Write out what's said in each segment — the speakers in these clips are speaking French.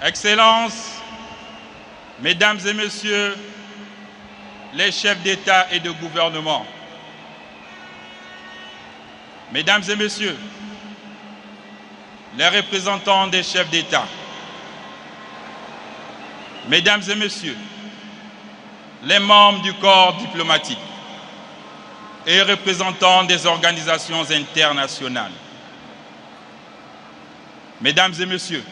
Excellences, Mesdames et Messieurs, les chefs d'État et de gouvernement, Mesdames et Messieurs, les représentants des chefs d'État, Mesdames et Messieurs, les membres du corps diplomatique et représentants des organisations internationales, Mesdames et Messieurs,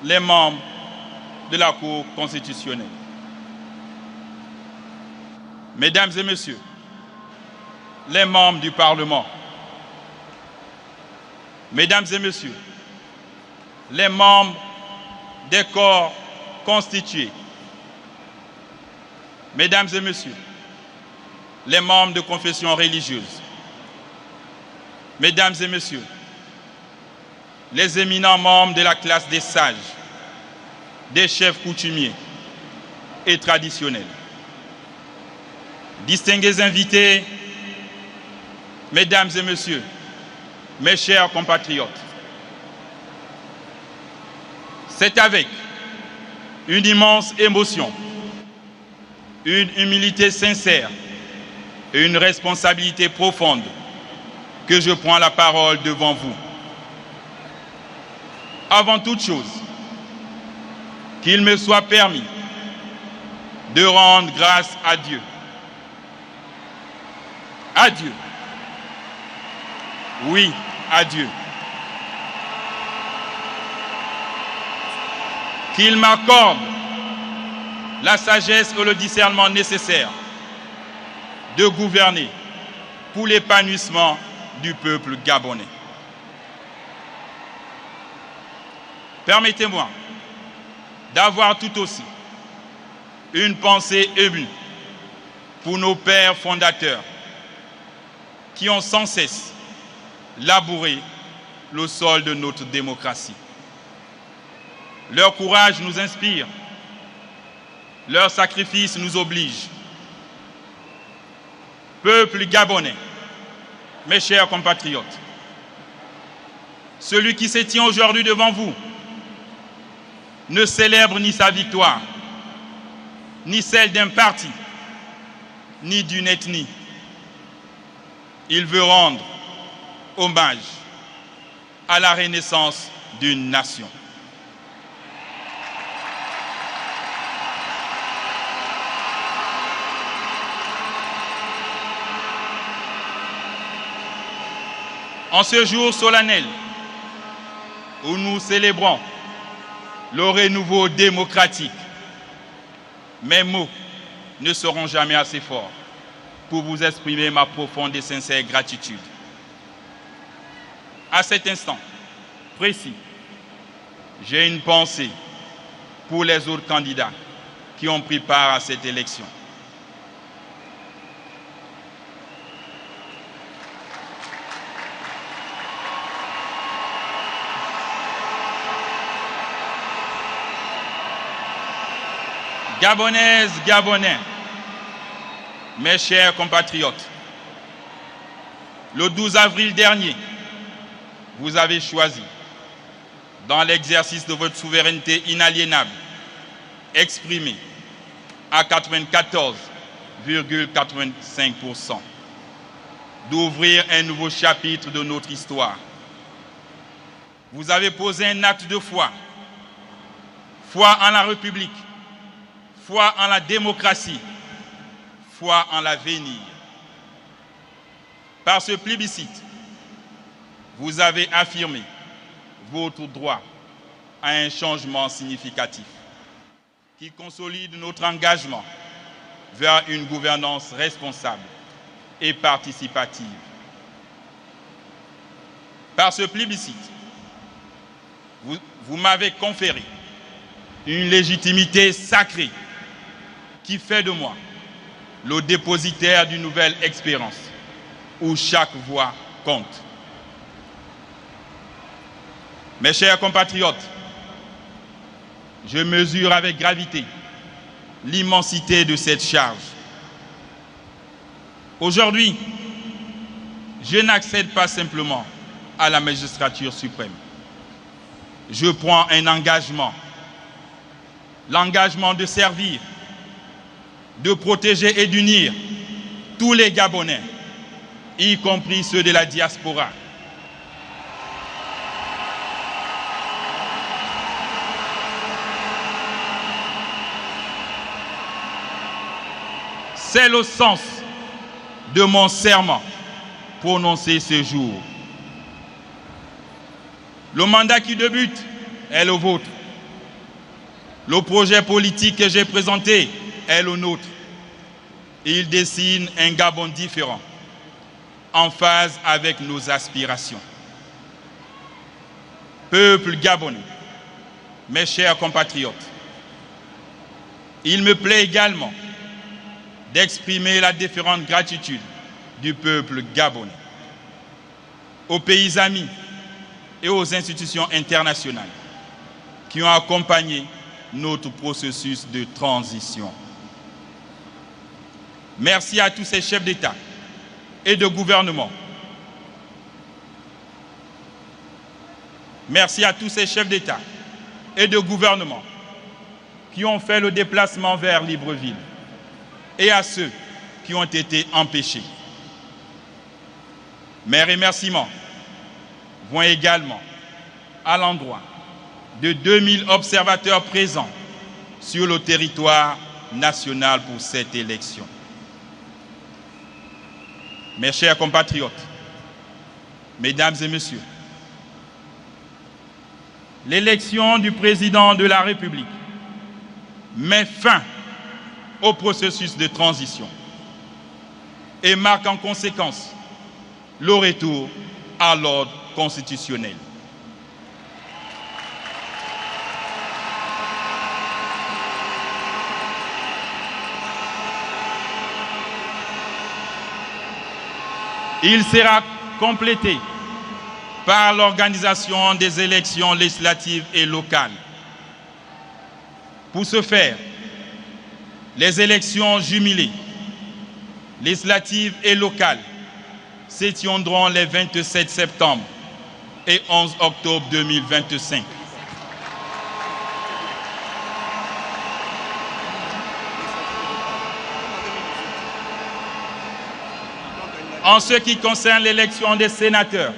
les membres de la Cour constitutionnelle, Mesdames et Messieurs, les membres du Parlement, Mesdames et Messieurs, les membres des corps constitués, Mesdames et Messieurs, les membres de confessions religieuses, Mesdames et Messieurs, les éminents membres de la classe des sages, des chefs coutumiers et traditionnels, distingués invités, Mesdames et Messieurs, mes chers compatriotes, c'est avec une immense émotion, une humilité sincère et une responsabilité profonde que je prends la parole devant vous. Avant toute chose, qu'il me soit permis de rendre grâce à Dieu. À Dieu. Oui, à Dieu. Qu'il m'accorde la sagesse et le discernement nécessaires de gouverner pour l'épanouissement du peuple gabonais. Permettez-moi d'avoir tout aussi une pensée émue pour nos pères fondateurs qui ont sans cesse labouré le sol de notre démocratie. Leur courage nous inspire, leur sacrifice nous oblige. Peuple gabonais, mes chers compatriotes, celui qui se tient aujourd'hui devant vous ne célèbre ni sa victoire, ni celle d'un parti, ni d'une ethnie. Il veut rendre hommage à la renaissance d'une nation. En ce jour solennel où nous célébrons le renouveau démocratique, mes mots ne seront jamais assez forts pour vous exprimer ma profonde et sincère gratitude. À cet instant précis, j'ai une pensée pour les autres candidats qui ont pris part à cette élection. Gabonaises, Gabonais, mes chers compatriotes, le 12 avril dernier, vous avez choisi, dans l'exercice de votre souveraineté inaliénable, exprimée à 94,85%, d'ouvrir un nouveau chapitre de notre histoire. Vous avez posé un acte de foi, foi en la République, foi en la démocratie, foi en l'avenir. Par ce plébiscite, vous avez affirmé votre droit à un changement significatif qui consolide notre engagement vers une gouvernance responsable et participative. Par ce plébiscite, vous m'avez conféré une légitimité sacrée qui fait de moi le dépositaire d'une nouvelle expérience où chaque voix compte. Mes chers compatriotes, je mesure avec gravité l'immensité de cette charge. Aujourd'hui, je n'accède pas simplement à la magistrature suprême. je prends un engagement. L'engagement de servir, de protéger et d'unir tous les Gabonais, y compris ceux de la diaspora. C'est le sens de mon serment prononcé ce jour. Le mandat qui débute est le vôtre. Le projet politique que j'ai présenté est le nôtre. Il dessine un Gabon différent, en phase avec nos aspirations. Peuple gabonais, mes chers compatriotes, il me plaît également d'exprimer la déférente gratitude du peuple gabonais, aux pays amis et aux institutions internationales qui ont accompagné notre processus de transition. Merci à tous ces chefs d'État et de gouvernement. Merci à tous ces chefs d'État et de gouvernement qui ont fait le déplacement vers Libreville et à ceux qui ont été empêchés. Mes remerciements vont également à l'endroit de 2000 observateurs présents sur le territoire national pour cette élection. Mes chers compatriotes, mesdames et messieurs, l'élection du président de la République met fin au processus de transition et marque en conséquence le retour à l'ordre constitutionnel. Il sera complété par l'organisation des élections législatives et locales. Pour ce faire, les élections jumelées, législatives et locales, se tiendront les 27 septembre et 11 octobre 2025. En ce qui concerne l'élection des sénateurs,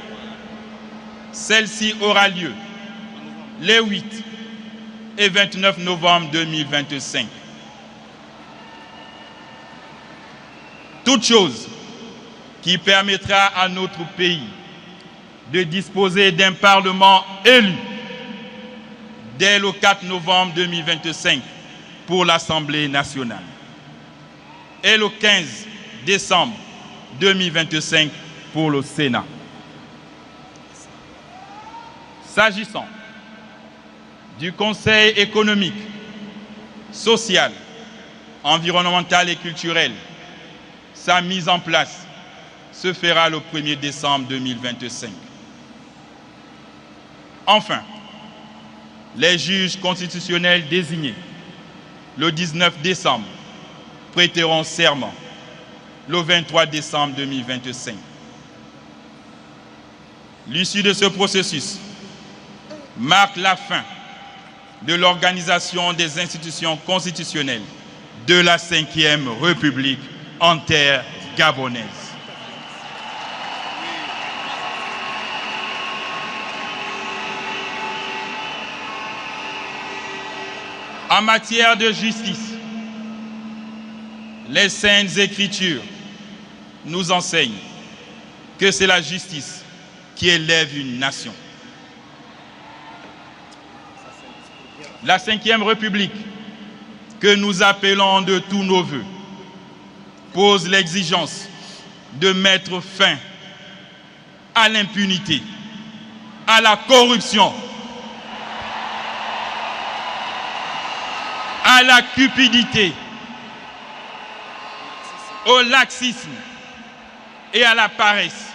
celle-ci aura lieu les 8 et 29 novembre 2025. Toute chose qui permettra à notre pays de disposer d'un Parlement élu dès le 4 novembre 2025 pour l'Assemblée nationale et le 15 décembre 2025 pour le Sénat. S'agissant du Conseil économique, social, environnemental et culturel, sa mise en place se fera le 1er décembre 2025. Enfin, les juges constitutionnels désignés le 19 décembre prêteront serment le 23 décembre 2025. L'issue de ce processus marque la fin de l'organisation des institutions constitutionnelles de la Ve République en terre gabonaise. En matière de justice, les Saintes Écritures nous enseignent que c'est la justice qui élève une nation. La Ve République, que nous appelons de tous nos vœux, pose l'exigence de mettre fin à l'impunité, à la corruption, à la cupidité, au laxisme et à la paresse.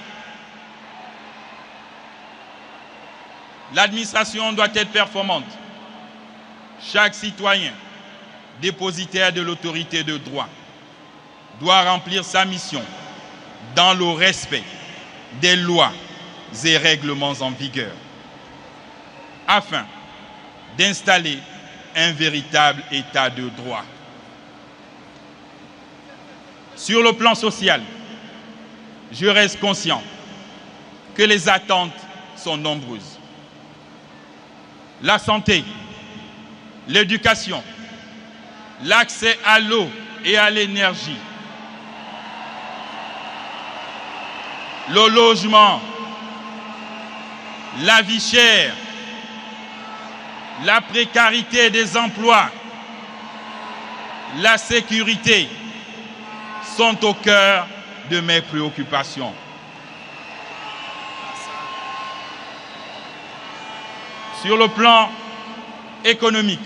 L'administration doit être performante. Chaque citoyen, dépositaire de l'autorité de droit, doit remplir sa mission dans le respect des lois et règlements en vigueur. afin d'installer un véritable état de droit. Sur le plan social, je reste conscient que les attentes sont nombreuses. La santé, l'éducation, l'accès à l'eau et à l'énergie, le logement, la vie chère, la précarité des emplois, la sécurité sont au cœur de mes préoccupations. Sur le plan économique,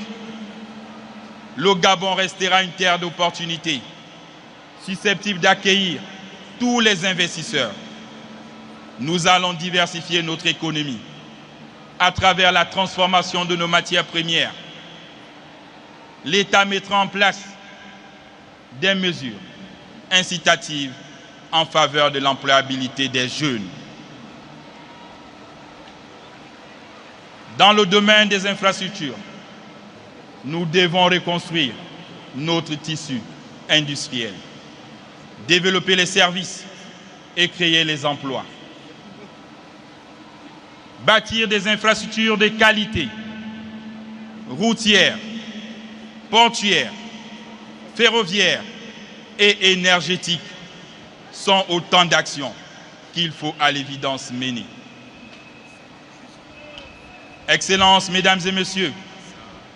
le Gabon restera une terre d'opportunités, susceptible d'accueillir tous les investisseurs. Nous allons diversifier notre économie à travers la transformation de nos matières premières. L'État mettra en place des mesures incitatives en faveur de l'employabilité des jeunes. Dans le domaine des infrastructures, nous devons reconstruire notre tissu industriel, développer les services et créer les emplois. Bâtir des infrastructures de qualité, routières, portuaires, ferroviaires et énergétiques sont autant d'actions qu'il faut à l'évidence mener. Excellences, Mesdames et Messieurs,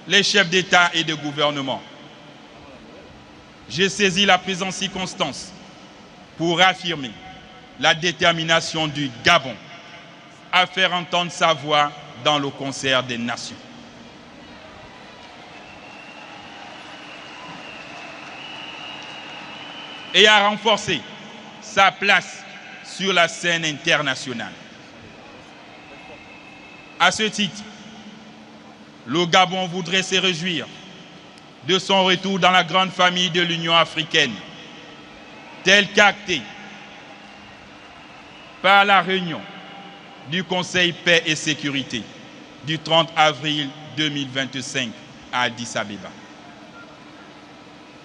les chefs d'État et de gouvernement, j'ai saisi la présente circonstance pour affirmer la détermination du Gabon à faire entendre sa voix dans le concert des nations. Et à renforcer sa place sur la scène internationale. À ce titre, le Gabon voudrait se réjouir de son retour dans la grande famille de l'Union africaine, tel qu'acté par la réunion du Conseil Paix et Sécurité du 30 avril 2025 à Addis Abeba.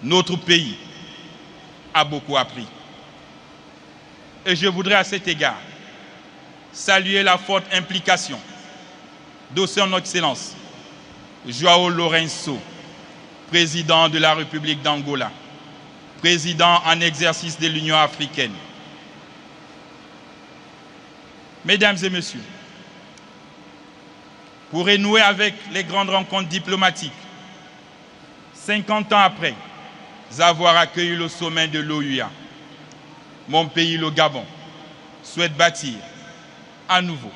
Notre pays a beaucoup appris. Et je voudrais à cet égard saluer la forte implication de son Excellence João Lourenço, président de la République d'Angola, président en exercice de l'Union africaine. Mesdames et Messieurs, pour renouer avec les grandes rencontres diplomatiques, 50 ans après avoir accueilli le sommet de l'OUA, mon pays, le Gabon, souhaite bâtir à nouveau,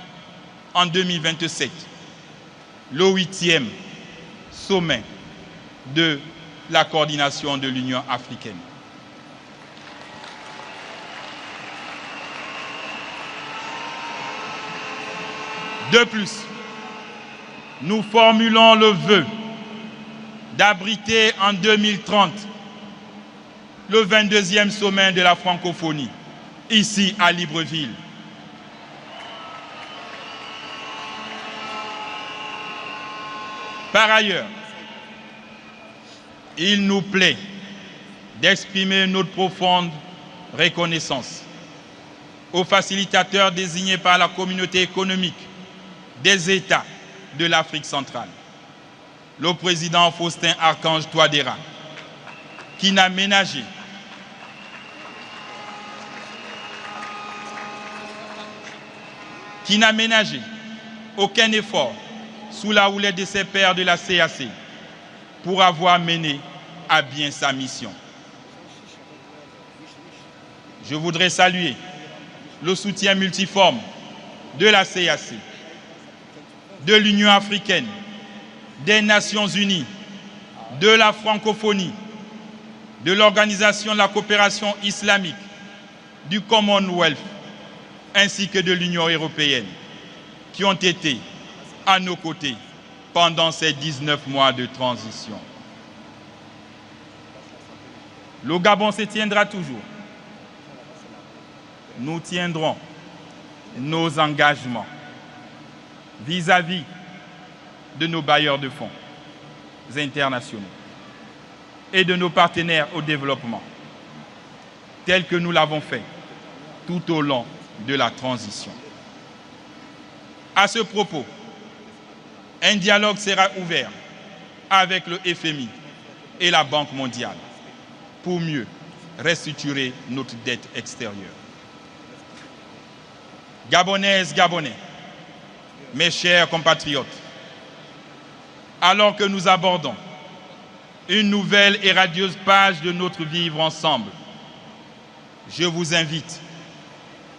en 2027, le 8e sommet de la coordination de l'Union africaine. De plus, nous formulons le vœu d'abriter en 2030 le 22e sommet de la francophonie, ici à Libreville. Par ailleurs, il nous plaît d'exprimer notre profonde reconnaissance aux facilitateurs désignés par la communauté économique des États de l'Afrique centrale, le président Faustin Archange Touadéra, qui n'a ménagé aucun effort sous la houlette de ses pairs de la CAC pour avoir mené à bien sa mission. Je voudrais saluer le soutien multiforme de la CAC, de l'Union africaine, des Nations unies, de la francophonie, de l'Organisation de la coopération islamique, du Commonwealth, ainsi que de l'Union européenne, qui ont été à nos côtés pendant ces 19 mois de transition. Le Gabon se tiendra toujours. Nous tiendrons nos engagements vis-à-vis de nos bailleurs de fonds internationaux et de nos partenaires au développement, tel que nous l'avons fait tout au long de la transition. À ce propos, un dialogue sera ouvert avec le FMI et la Banque mondiale pour mieux restructurer notre dette extérieure. Gabonaises, Gabonais, mes chers compatriotes, alors que nous abordons une nouvelle et radieuse page de notre vivre ensemble, je vous invite,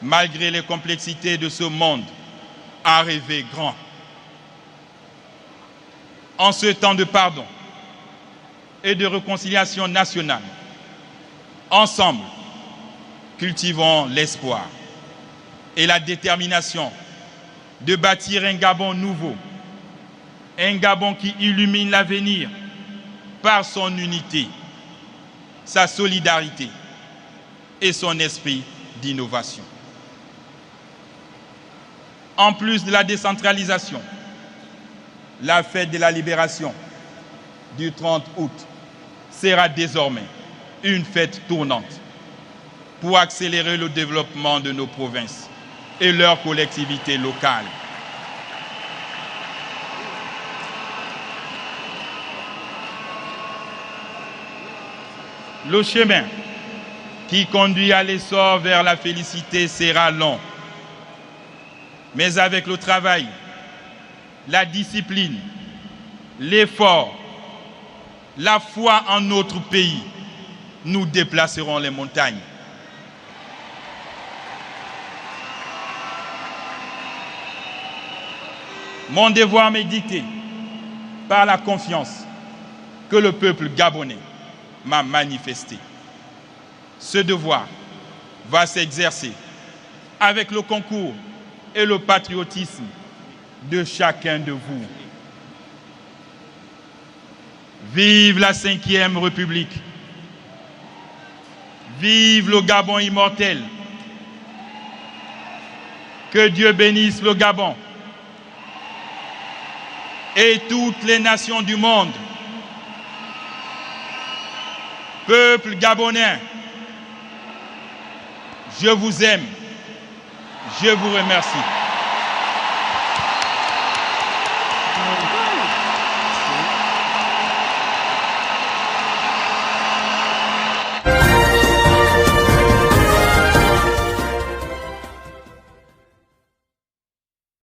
malgré les complexités de ce monde, à rêver grand. En ce temps de pardon et de réconciliation nationale, ensemble, cultivons l'espoir et la détermination de bâtir un Gabon nouveau, un Gabon qui illumine l'avenir par son unité, sa solidarité et son esprit d'innovation. En plus de la décentralisation, la fête de la libération du 30 août sera désormais une fête tournante pour accélérer le développement de nos provinces et leurs collectivités locales. Le chemin qui conduit à l'essor vers la félicité sera long, mais avec le travail, la discipline, l'effort, la foi en notre pays, nous déplacerons les montagnes. Mon devoir m'est dicté par la confiance que le peuple gabonais m'a manifesté. Ce devoir va s'exercer avec le concours et le patriotisme de chacun de vous. Vive la 5e République! Vive le Gabon immortel! Que Dieu bénisse le Gabon et toutes les nations du monde. Peuple gabonais, je vous aime, je vous remercie.